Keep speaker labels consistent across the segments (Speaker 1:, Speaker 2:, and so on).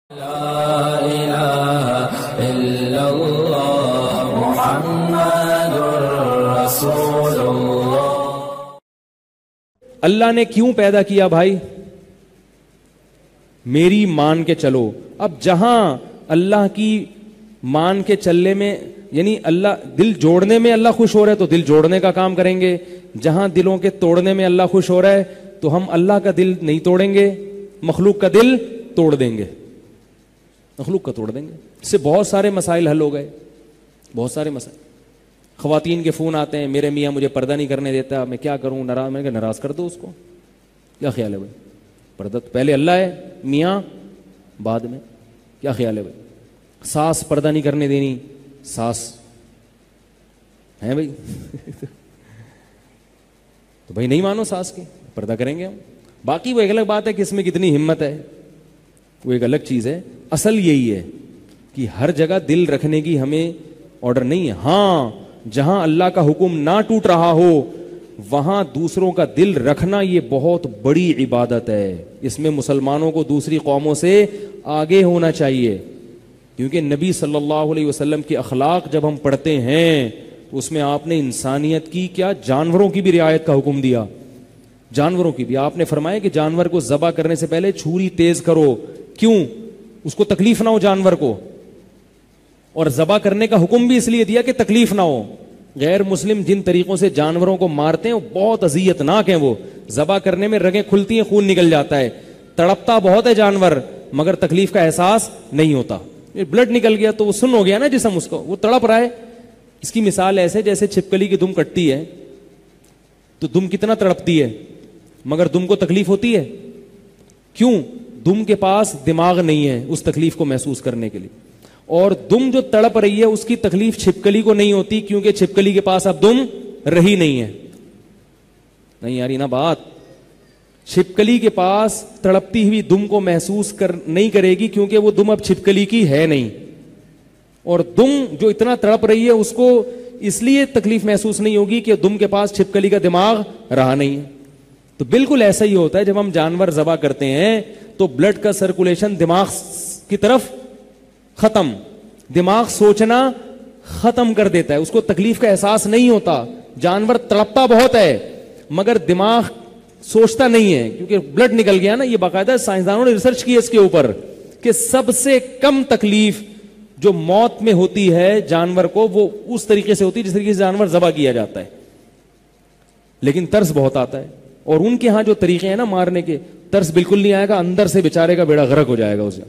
Speaker 1: لا الہ الا اللہ محمد رسول اللہ۔
Speaker 2: اللہ نے کیوں پیدا کیا بھائی؟ میری مان کے چلو۔ اب جہاں اللہ کی مان کے چلنے میں یعنی اللہ دل جوڑنے میں اللہ خوش ہو رہا ہے تو دل جوڑنے کا کام کریں گے، جہاں دلوں کے توڑنے میں اللہ خوش ہو رہا ہے تو ہم اللہ کا دل نہیں توڑیں گے، مخلوق کا دل توڑ دیں گے، مخلوق کا توڑ دیں گے۔ اس سے بہت سارے مسائل حل ہو گئے، بہت سارے مسائل۔ خواتین کے فون آتے ہیں، میرے میاں مجھے پردہ نہیں کرنے دیتا، میں کیا کروں، ناراض، میں کہ ناراض کر دو اس کو۔ کیا خیال ہے بھائی؟ پردہ تو پہلے اللہ ہے، میاں بعد میں۔ کیا خیال ہے بھائی؟ ساس پردہ نہیں کرنے دینی، ساس ہے بھائی تو بھائی نہیں مانو ساس کی، پردہ کریں گے ہم۔ باقی وہ ایک الگ بات ہے کہ اس میں کتنی ہمت ہے، وہ ایک الگ چیز ہے۔ اصل یہی ہے کہ ہر جگہ دل رکھنے کی ہمیں آرڈر نہیں ہے۔ ہاں جہاں اللہ کا حکم نہ ٹوٹ رہا ہو وہاں دوسروں کا دل رکھنا یہ بہت بڑی عبادت ہے۔ اس میں مسلمانوں کو دوسری قوموں سے آگے ہونا چاہیے، کیونکہ نبی صلی اللہ علیہ وسلم کے اخلاق جب ہم پڑھتے ہیں تو اس میں آپ نے انسانیت کی کیا، جانوروں کی بھی رعایت کا حکم دیا۔ جانوروں کی بھی آپ نے فرمایا کہ جانور کو ذبح کرنے سے پہلے چھری تیز کرو، کیوں؟ اس کو تکلیف نہ ہو جانور کو، اور ذبح کرنے کا حکم بھی اس لیے دیا کہ تکلیف نہ ہو۔ غیر مسلم جن طریقوں سے جانوروں کو مارتے ہیں وہ بہت اذیت ناک ہیں، وہ ذبح کرنے میں رگیں کھلتی ہیں، خون نکل جاتا ہے، تڑپتا بہت ہے جانور مگر تکلیف کا احساس نہیں ہوتا۔ بلڈ نکل گیا تو وہ سن ہو گیا نا جسم، اس کو وہ تڑپ رہا ہے۔ اس کی مثال ایسے جیسے چھپکلی کی دم کٹتی ہے تو دم کتنا تڑپتی ہے مگر دم کو تکلیف ہوتی ہے، کیوں؟ دم کے پاس دماغ نہیں ہے اس تکلیف کو محسوس کرنے کے لیے، اور دم جو تڑپ رہی ہے اس کی تکلیف چھپکلی کو نہیں ہوتی، کیونکہ چھپکلی کے پاس اب دم رہی نہیں ہے۔ نہیں یاری نا بات، چھپکلی کے پاس تڑپتی ہوئی دم کو محسوس نہیں کرے گی کیونکہ وہ دم اب چھپکلی کی ہے نہیں، اور دم جو اتنا تڑپ رہی ہے اس کو اس لیے تکلیف محسوس نہیں ہوگی کہ دم کے پاس چھپکلی کا دماغ رہا نہیں ہے۔ تو بالکل ایسا ہی ہوتا ہے جب ہم جانور ذبح کرتے ہیں تو بلڈ کا سرکولیشن دماغ کی طرف ختم، دماغ سوچنا ختم کر دیتا ہے، اس کو تکلیف کا احساس نہیں ہوتا۔ جانور تڑپتا بہت ہے مگر دماغ سوچتا نہیں ہے کیونکہ بلڈ نکل گیا نا۔ یہ باقاعدہ سائنسدانوں نے ریسرچ کی اس کے اوپر کہ سب سے کم تکلیف جو موت میں ہوتی ہے جانور کو وہ اس طریقے سے ہوتی ہے جس طریقے سے جانور ذبح کیا جاتا ہے، لیکن ترس بہت آتا ہے۔ اور ان کے ہاں جو طریقے ہیں نا مارنے کے، ترس بالکل نہیں آئے گا، اندر سے بیچارے کا بیڑا غرق ہو جائے گا اسے۔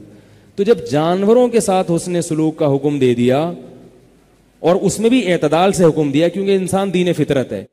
Speaker 2: تو جب جانوروں کے ساتھ حسن سلوک کا حکم دے دیا اور اس میں بھی اعتدال سے حکم دیا، کیونکہ انسان دین فطرت ہے۔